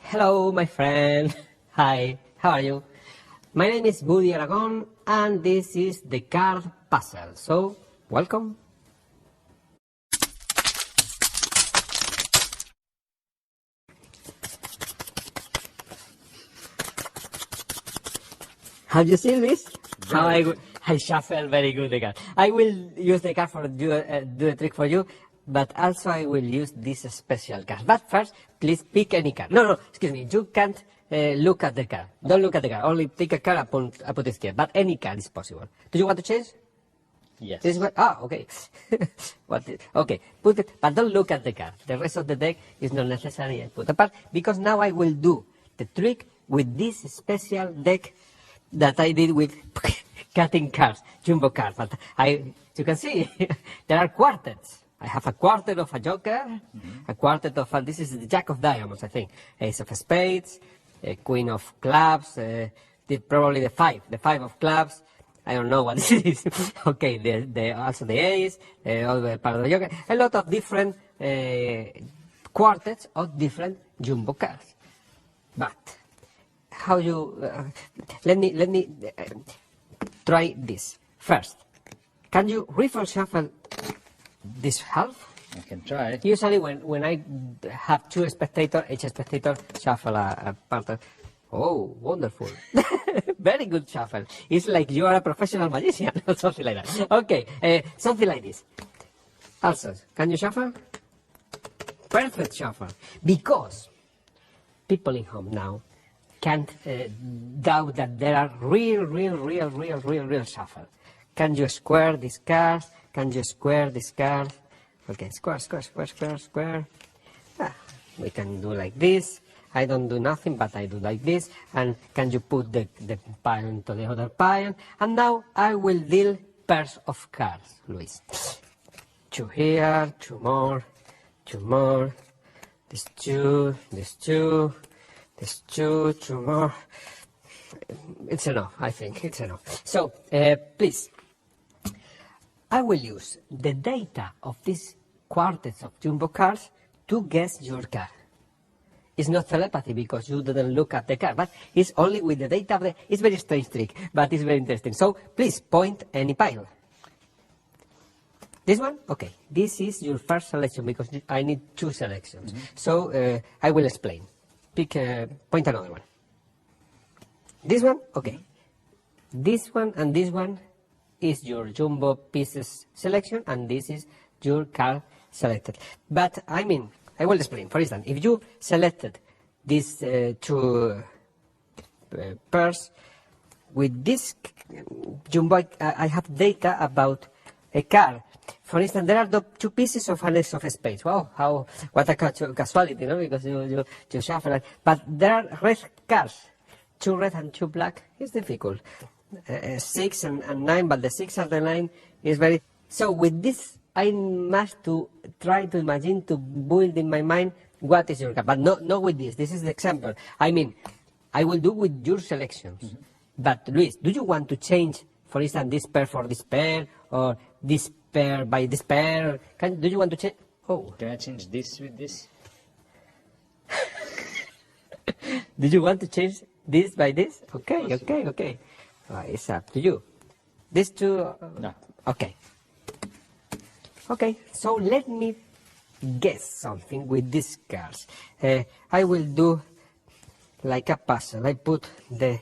Hello, my friend. Hi, how are you? My name is Woody Aragon, and this is the card puzzle. So, welcome. Have you seen this? How I shuffle very good the card. I will use the card for do a trick for you, but also I will use this special card. But first, please pick any card. No, excuse me. You can't look at the card. Don't look at the card. Only pick a card and put it here. But any card is possible. Do you want to change? Yes. This one? Ah, okay. Okay, put it, but don't look at the card. The rest of the deck is not necessary. I put apart because now I will do the trick with this special deck that I did with cutting cards, jumbo cards. But you can see, there are quartets. I have a quartet of a joker, a quartet of this is the jack of diamonds, I think. Ace of spades, queen of clubs, probably the five of clubs. I don't know what this is. Okay, also the ace, all the part of the joker. A lot of different quartets of different jumbo cards. But how you let me try this first. Can you reverse shuffle this half? I can try. Usually when I have two spectators, each spectator shuffle a part of. Oh, wonderful. Very good shuffle. It's like you are a professional magician or something like that. Okay, something like this. Also, can you shuffle? Perfect shuffle. Because people in home now can't doubt that there are real shuffle. Can you square these cards? Can you square this card? Okay, square. We can do like this. I don't do nothing, but I do like this. And can you put the pile into the other pile? And now I will deal pairs of cards, Luis. Two here, two more. This two, two more. It's enough, I think. It's enough. So, please, I will use the data of these quartets of jumbo cards to guess your card. It's not telepathy because you didn't look at the card, but it's only with the data of the. It's a very strange trick, but it's very interesting. So, please, point any pile. This one? Okay. This is your first selection because I need two selections. So, I will explain. Point another one. This one? Okay. This one and this one is your jumbo pieces selection, and this is your card selected. But, I mean, I will explain. For instance, if you selected these two pairs, with this jumbo, I have data about a card. For instance, there are the two pieces of an ace of spades. Wow, what a casualty, no? Because you shuffle it. But there are red cards, two red and two black. It's difficult. 6 and 9, but the 6 and the 9 is very. So with this, I must try to imagine, to build in my mind what is your card. But not with this. This is the example. I mean, I will do with your selections. But Luis, do you want to change, for instance, this pair for this pair, or this pair by this pair? Do you want to change? Oh. Can I change this with this? Do you want to change this by this? Okay. It's up to you. These two? No. Okay. Okay, so let me guess something with these cards. I will do like a puzzle. I put the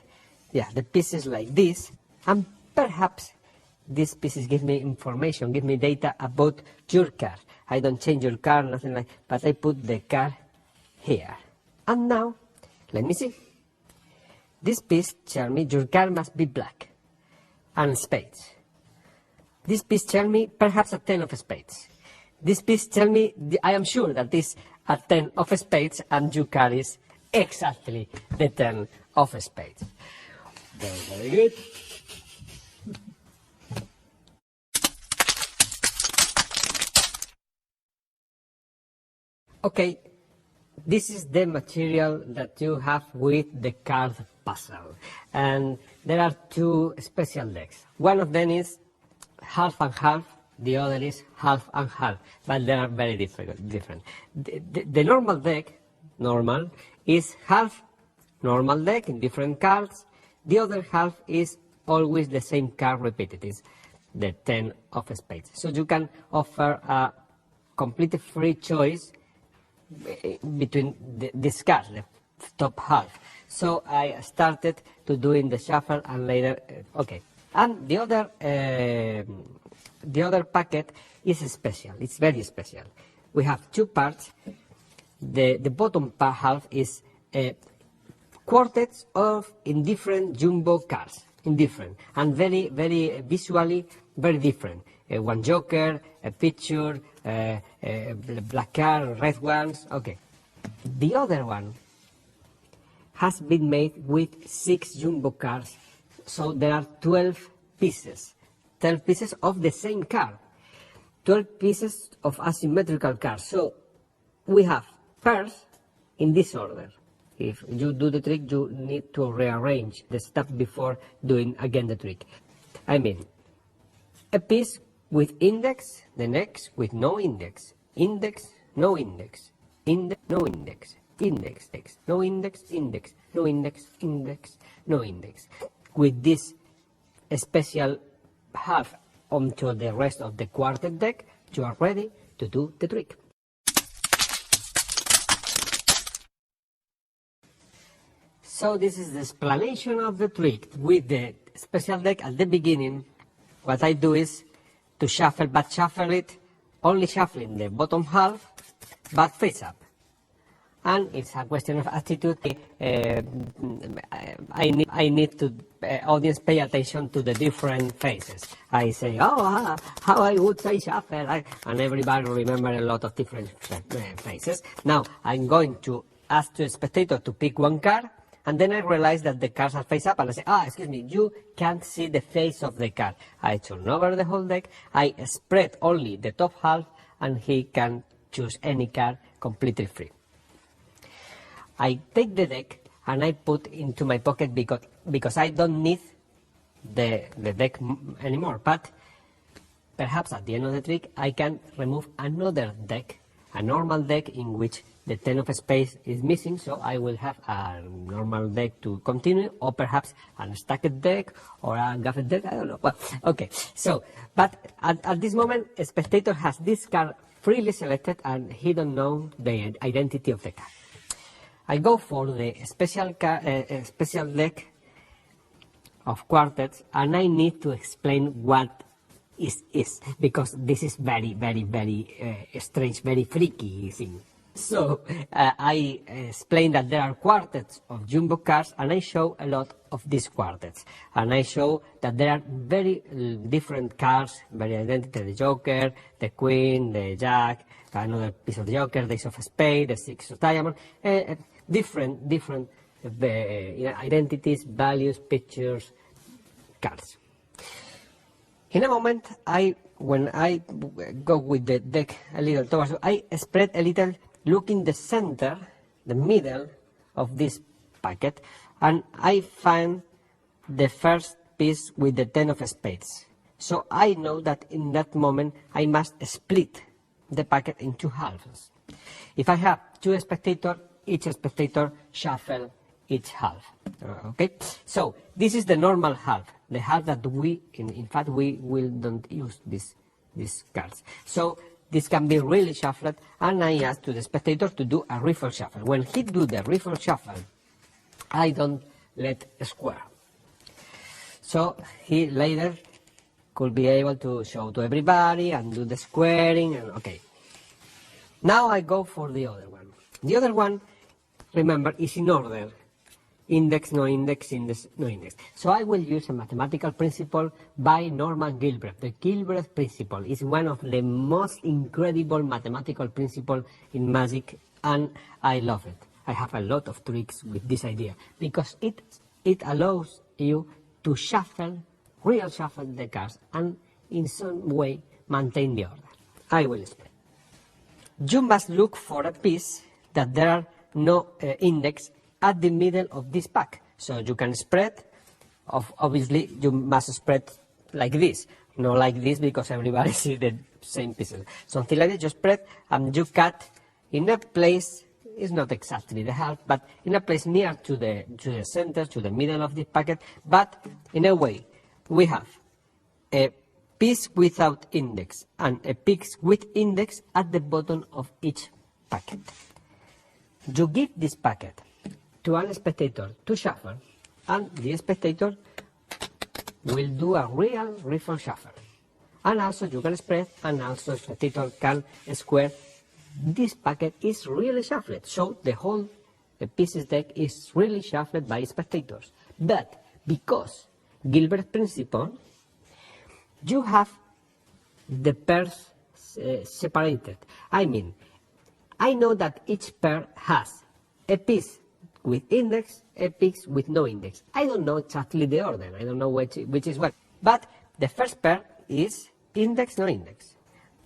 pieces like this, and perhaps these pieces give me information, give me data about your card. I don't change your card, nothing like, but I put the card here. And now, let me see. This piece tells me your card must be black and spades. This piece tells me perhaps a 10 of spades. This piece tells me, I am sure that this a 10 of spades, and your card is exactly the 10 of spades. Very good. Okay, this is the material that you have with the card puzzle. And there are two special decks. One of them is half and half, the other is half and half, but they are very different. The normal deck, is half normal deck in different cards. The other half is always the same card repeated, is the 10 of spades. So you can offer a completely free choice between this card, the top half. So I started to doing the shuffle and later, okay. And the other packet is special. It's very special. We have two parts. The bottom half is quartets of indifferent jumbo cards, indifferent and very visually very different. One joker, a picture, black card, red ones. Okay. The other one has been made with 6 jumbo cards, so there are 12 pieces of the same card, 12 pieces of asymmetrical cards. So we have pairs in this order. If you do the trick, you need to rearrange the stuff before doing again the trick. I mean, a piece with index, the next with no index, index, no index, index, no index, index, no index, index, no index, index, no index. With this special half onto the rest of the quartet deck, you are ready to do the trick. So this is the explanation of the trick. With the special deck at the beginning, what I do is to shuffle, but shuffle it, only shuffling the bottom half, but face up. And it's a question of attitude. I need to audience pay attention to the different faces. I say, oh, how I would say shuffle, and everybody remember a lot of different faces. Now I'm going to ask the spectator to pick one card, and then I realize that the cards are face up, and I say, excuse me, you can't see the face of the card. I turn over the whole deck, I spread only the top half, and he can choose any card completely free. I take the deck and I put into my pocket because I don't need the deck anymore. But perhaps at the end of the trick I can remove another deck, a normal deck in which the 10 of spades is missing, so I will have a normal deck to continue, or perhaps a stacked deck or a gaffed deck, I don't know. Well, okay, so, but at this moment, a spectator has this card freely selected and he don't know the identity of the card. I go for the special deck of quartets, and I need to explain what is because this is very strange, very freaky thing. So I explain that there are quartets of jumbo cards, and I show a lot of these quartets, and I show that there are very different cards, very identical: the joker, the queen, the jack, another piece of the joker, the ace of spades, the 6 of diamond. Different identities, values, pictures, cards. In a moment, when I go with the deck a little towards, I spread a little, look in the center, the middle of this packet, and I find the first piece with the 10 of spades. So I know that in that moment I must split the packet in two halves. If I have two spectators, each spectator shuffle each half. Okay, so this is the normal half, the half that we, in fact, we will don't use these cards. So this can be really shuffled, and I ask to the spectator to do a riffle shuffle. When he do the riffle shuffle, I don't let a square. So he later could be able to show to everybody and do the squaring, and okay. Now I go for the other one. The other one, remember, is in order. Index, no index, index, no index. So I will use a mathematical principle by Norman Gilbreth. The Gilbreth principle is one of the most incredible mathematical principles in magic, and I love it. I have a lot of tricks with this idea because it allows you to real shuffle the cards, and in some way maintain the order. I will explain. You must look for a piece that there are no index at the middle of this pack. So you can spread, obviously you must spread like this, not like this because everybody sees the same pieces. Something like that, you spread and you cut in a place is not exactly the half, but in a place near to the center, to the middle of the packet. But in a way, we have a piece without index and a piece with index at the bottom of each packet. You give this packet to a spectator to shuffle, and the spectator will do a real riffle shuffle. And also you can spread, and also the spectator can square. This packet is really shuffled, so the whole pieces deck is really shuffled by spectators. But because Gilbert's principle, you have the pairs separated. I mean, I know that each pair has a piece with index, a piece with no index. I don't know exactly the order. I don't know which is what. But the first pair is index, no index.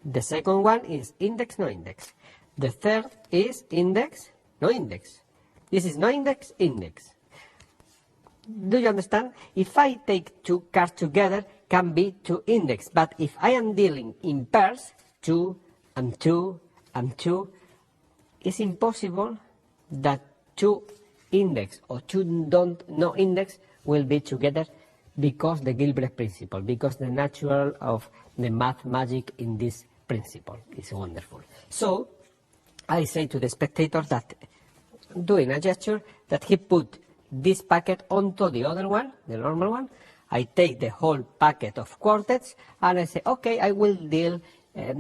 The second one is index, no index. The third is index, no index. This is no index, index. Do you understand? If I take two cards together, can be two index. But if I am dealing in pairs, 2 and 2 and 2, it's impossible that two index or two no index will be together, because the Gilbert principle, because the natural of the math magic in this principle is wonderful. So I say to the spectator that, doing a gesture, that he put this packet onto the other one, the normal one. I take the whole packet of quartets and I say, okay, I will deal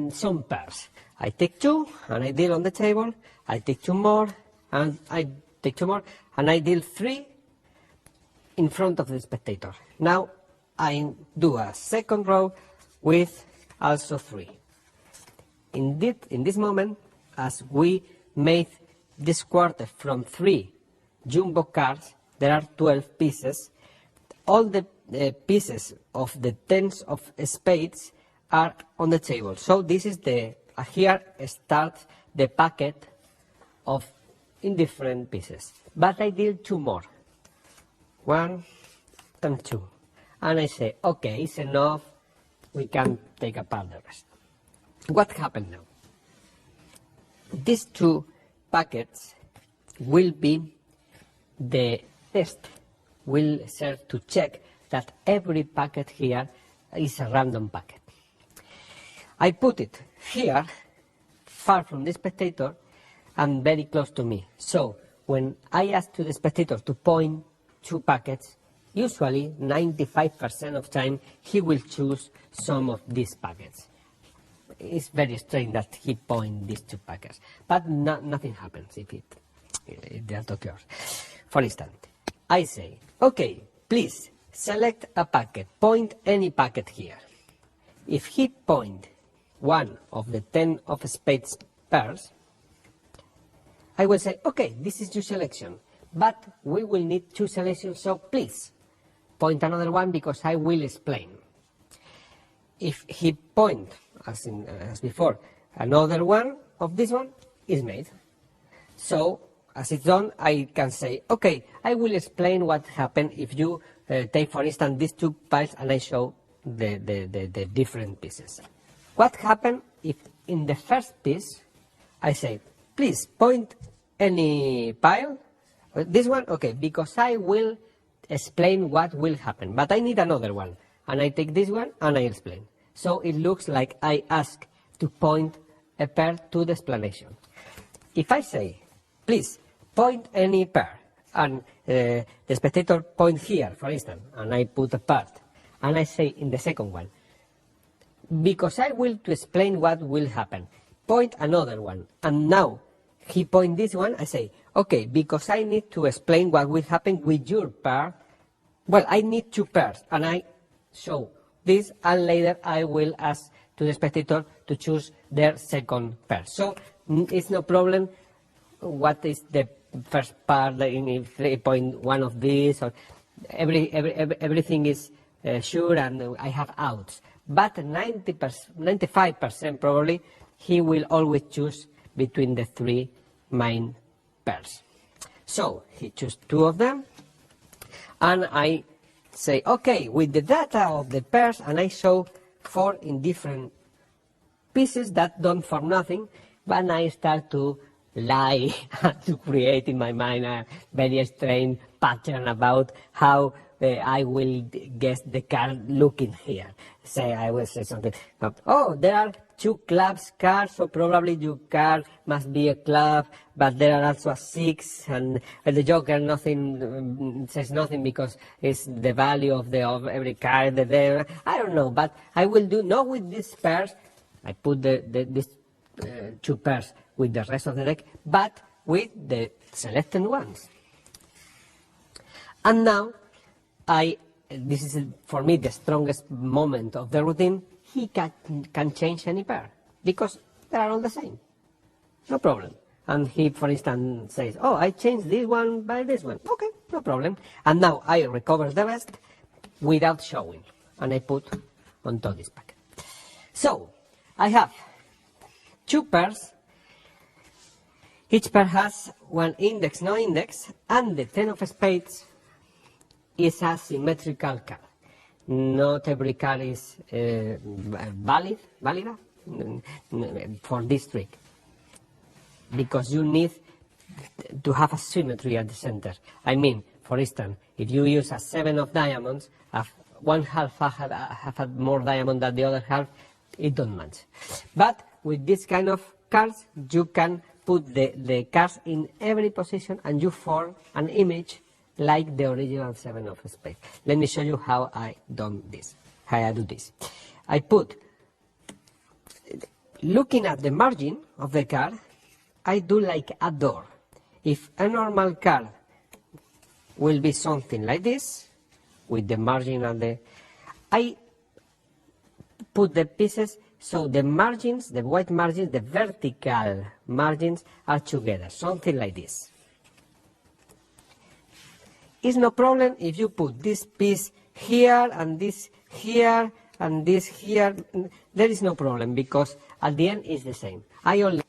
some pairs. I take 2 and I deal on the table. I take 2 more and I take 2 more and I deal 3 in front of the spectator. Now I do a second row with also 3. In this moment, as we made this quartet from 3 jumbo cards, there are 12 pieces. All the pieces of the tens of spades are on the table. So this is here starts the packet of indifferent pieces. But I deal 2 more. 1 and 2. And I say, okay, it's enough. We can take apart the rest. What happened now? These 2 packets will be the test, will serve to check that every packet here is a random packet. I put it here, far from the spectator, and very close to me. So when I ask to the spectator to point 2 packets, usually 95% of time he will choose some of these packets. It's very strange that he points these 2 packets, but nothing happens if that occurs. For instance, I say, okay, please select a packet, point any packet here. If he point one of the 10 of spades pairs, I will say, okay, this is your selection, but we will need 2 selections, so please point another one because I will explain. If he point, as before, another one of this one is made. So as it's done, I can say, okay, I will explain what happened if you take, for instance, these 2 piles and I show the different pieces. What happened if in the first piece I say, please point any pile? This one? Okay, because I will explain what will happen, but I need another one. And I take this one and I explain. So it looks like I ask to point a pair to the explanation. If I say, please point any pair, and the spectator point here, for instance, and I put a part, and I say in the second one, because I will to explain what will happen, point another one, and now he point this one, I say, okay, because I need to explain what will happen with your pair, well, I need 2 pairs, and I show this, and later I will ask to the spectator to choose their second pair. So it's no problem what is the first part, like if they point one of these, or everything is sure, and I have outs. But 95% probably he will always choose between the 3 main pairs. So he chooses 2 of them, and I say, okay, with the data of the pairs, and I show 4 in different pieces that don't form nothing, but I start to lie to create in my mind a very strange pattern about how I will guess the car looking here. Say I will say something. Oh, there are 2 clubs cars, so probably your car must be a club, but there are also a 6, and the Joker nothing says nothing because it's the value of every car that there. I don't know, but I will do not with these pairs. I put these 2 pairs with the rest of the deck, but with the selected ones. And now, this is for me the strongest moment of the routine. He can change any pair because they are all the same. No problem. And he, for instance, says, oh, I changed this one by this one. Okay, no problem. And now I recover the rest without showing. And I put onto this packet. So, I have 2 pairs. Each pair has one index, no index, and the 10 of spades is a symmetrical card. Not every card is valid for this trick, because you need to have a symmetry at the center. I mean, for instance, if you use a 7 of diamonds, one half have had more diamond than the other half, it don't match. But with this kind of cards, you can put the cards in every position and you form an image like the original 7 of spades. Let me show you how I do this. I put, looking at the margin of the card, I do like a door. If a normal card will be something like this, with the margin and I put the pieces so the margins, the white margins, the vertical margins are together, something like this. It's no problem if you put this piece here and this here and this here. There is no problem because at the end it's the same. I only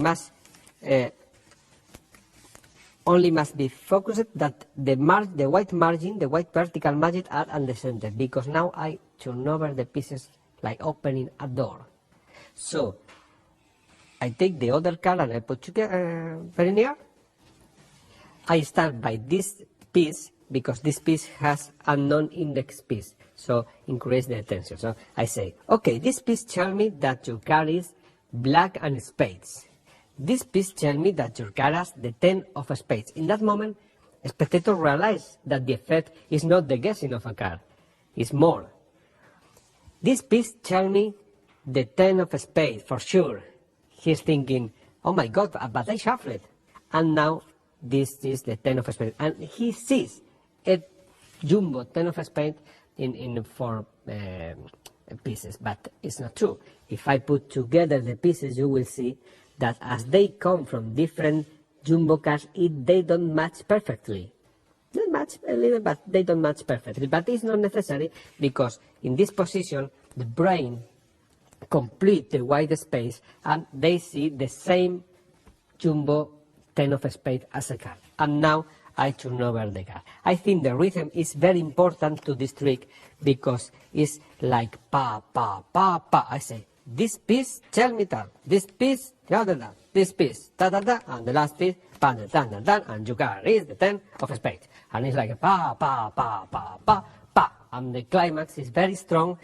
must be focused that the white margin, the white vertical margin are at the center, because now I turn over the pieces like opening a door. So I take the other card and I put together very near. I start by this piece because this piece has a non-index piece, so increase the attention. So I say, okay, this piece tells me that your card is black and spades. This piece tells me that your card has the 10 of spades. In that moment, a spectator realizes that the effect is not the guessing of a card, it's more. This piece tells me the 10 of spades, for sure. He's thinking, oh my God, but I shuffled. And now this is the 10 of spades. And he sees a jumbo 10 of spades in 4 pieces, but it's not true. If I put together the pieces, you will see that as they come from different jumbo cards, they don't match perfectly. They match a little, but they don't match perfectly. But it's not necessary, because in this position, the brain complete the white space and they see the same jumbo 10 of spades as a card. And now I turn over the card. I think the rhythm is very important to this trick, because it's like pa, pa, pa, pa. I say, this piece, tell me that. This piece, da, da, da. This piece, da, da, da. And the last piece, pa, da, da, da, da. And your card is the 10 of spades. And it's like pa, pa, pa, pa, pa, pa. And the climax is very strong.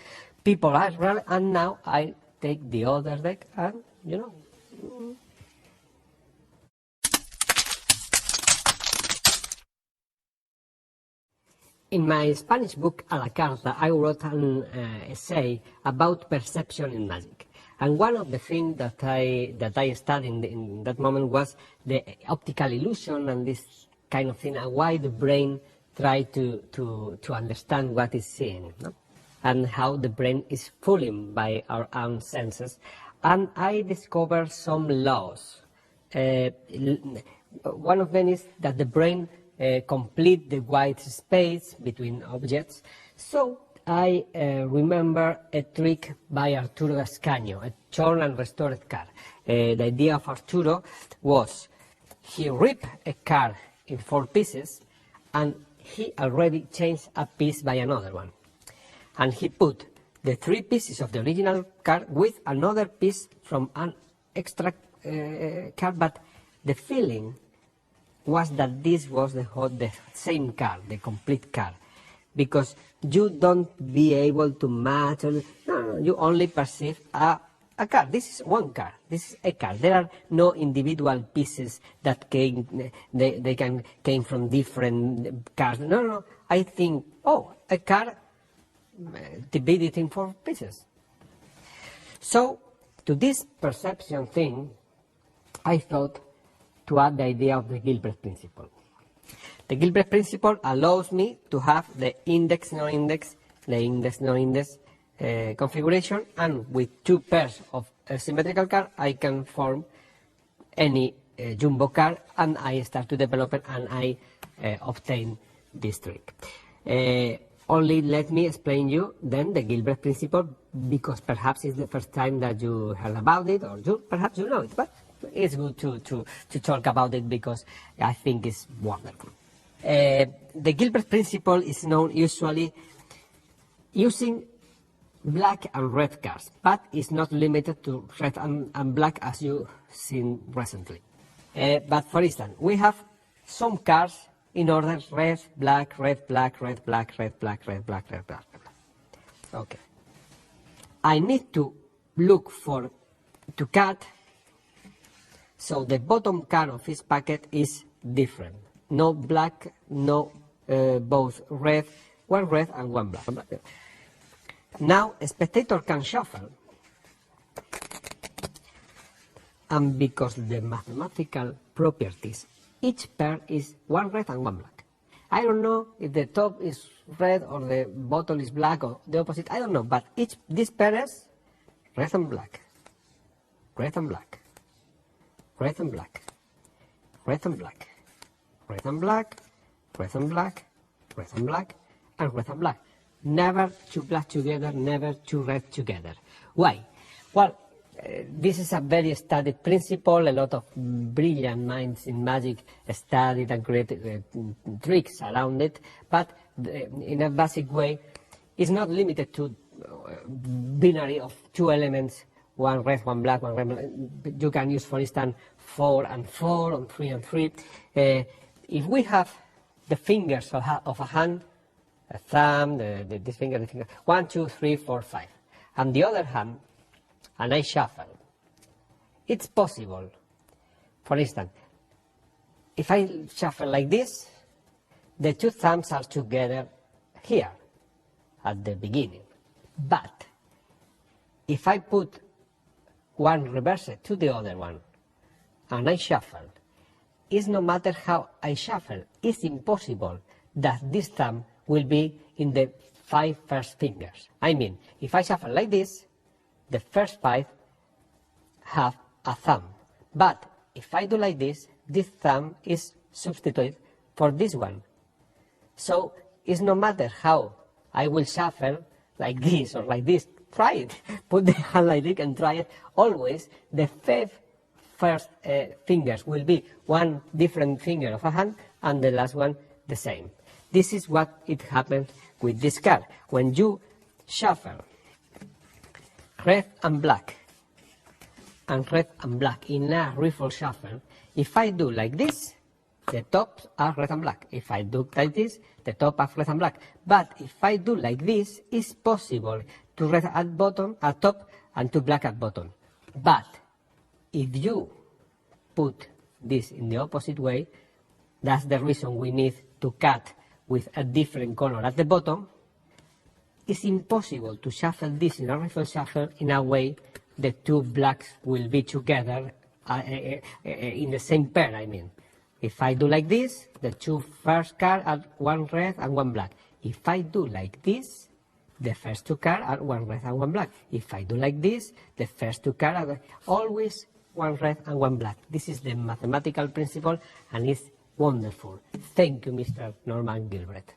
People are really, and now I take the other deck and, you know. In my Spanish book, A la Carta, I wrote an essay about perception in magic. And one of the things that I studied in that moment was the optical illusion and this kind of thing, and why the brain tries to understand what it's seeing, no? And how the brain is fooled by our own senses. And I discovered some laws. One of them is that the brain complete the white space between objects. So I remember a trick by Arturo Ascanio, a torn and restored card. The idea of Arturo was he ripped a card in 4 pieces and he already changed a piece by another one. And he put the 3 pieces of the original card with another piece from an extra card, but the feeling was that this was the same card, the complete card, because you don't be able to match. No, you only perceive a card. This is one card. This is a card. There are no individual pieces that came. They came from different cards. No. I think, oh, a card divided in 4 pieces. So to this perception thing, I thought to add the idea of the Gilbert principle. The Gilbert principle allows me to have the index, no-index, the index, no-index configuration, and with 2 pairs of symmetrical cards, I can form any jumbo card, and I start to develop it, and I obtain this trick. Only let me explain you then the Gilbert principle, because perhaps it's the first time that you heard about it, or perhaps you know it, but it's good to talk about it because I think it's wonderful. The Gilbert principle is known usually using black and red cards, but it's not limited to red and black as you've seen recently. But for instance, we have some cards in order: red, black, red, black, red, black, red, black, red, black, red, black, red, black. Okay. I need to look to cut, so the bottom card of each packet is different. No black, no both red, one red and one black. Now a spectator can shuffle, and because the mathematical properties, each pair is one red and one black. I don't know if the top is red or the bottom is black or the opposite, I don't know, but this pair is red and black, red and black, red and black, red and black, red and black, red and black, red and black, and red and black. Never 2 black together, never 2 red together. Why? Well, this is a very studied principle. A lot of brilliant minds in magic studied and created tricks around it, but in a basic way, it's not limited to binary of 2 elements, one red, one black, one red, black. You can use, for instance, 4 and 4, or 3 and 3. If we have the fingers of a hand, a thumb, this finger, 1, 2, 3, 4, 5, and the other hand, and I shuffle, it's possible. For instance, if I shuffle like this, the 2 thumbs are together here at the beginning. But if I put one reverse to the other one and I shuffle, it's no matter how I shuffle, it's impossible that this thumb will be in the 5 first fingers. I mean, if I shuffle like this, the first 5 have a thumb. But if I do like this thumb is substituted for this one. So it's no matter how I will shuffle like this or like this. Try it. Put the hand like this and try it. Always the 5 first fingers will be one different finger of a hand, and the last one the same. This is what it happens with this card. When you shuffle red and black and red and black in a riffle shuffle, if I do like this, the tops are red and black. If I do like this, the top are red and black. But if I do like this, it's possible to red at top and to black at bottom. But if you put this in the opposite way, that's the reason we need to cut with a different color at the bottom. It's impossible to shuffle this in a riffle shuffle in a way the 2 blacks will be together in the same pair, I mean. If I do like this, the 2 first cards are one red and one black. If I do like this, the first 2 cards are one red and one black. If I do like this, the first 2 cards are always one red and one black. This is the mathematical principle, and it's wonderful. Thank you, Mr. Norman Gilbert.